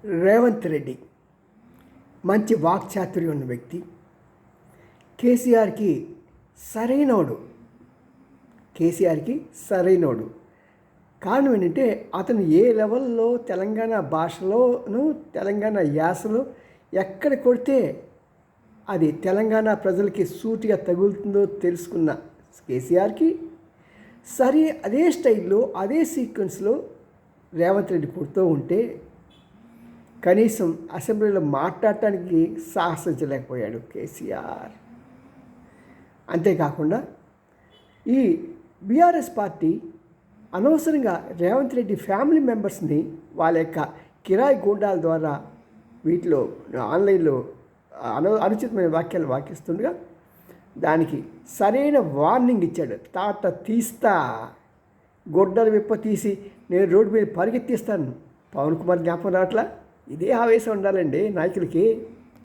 రేవంత్ రెడ్డి మంచి వాక్చాతుర్యం ఉన్న వ్యక్తి. కేసీఆర్కి సరైనోడు. కారణం ఏంటంటే అతను ఏ లెవెల్లో తెలంగాణ భాషలోను తెలంగాణ యాసలో ఎక్కడ కొడితే అది తెలంగాణ ప్రజలకి సూటిగా తగులుతుందో తెలుసుకున్న కేసీఆర్కి అదే స్టైల్లో అదే సీక్వెన్స్లో రేవంత్ రెడ్డి కొడుతూ ఉంటే కనీసం అసెంబ్లీలో మాట్లాడటానికి సాహసించలేకపోయాడు కేసీఆర్. అంతేకాకుండా ఈ బీఆర్ఎస్ పార్టీ అనవసరంగా రేవంత్ రెడ్డి ఫ్యామిలీ మెంబర్స్ని వాళ్ళ యొక్క కిరాయి గూండాల ద్వారా వీటిలో ఆన్లైన్లో అనుచితమైన వాక్యాలు వాకిస్తుండగా దానికి సరైన వార్నింగ్ ఇచ్చాడు. తాట తీస్తా, గొడ్డలు విప్ప తీసి నేను రోడ్డు మీద పరిగెత్తిస్తాను. పవన్ కుమార్ జ్ఞాపకం రావట్లా? ఇదే ఆవేశం ఉండాలండి నాయకులకి.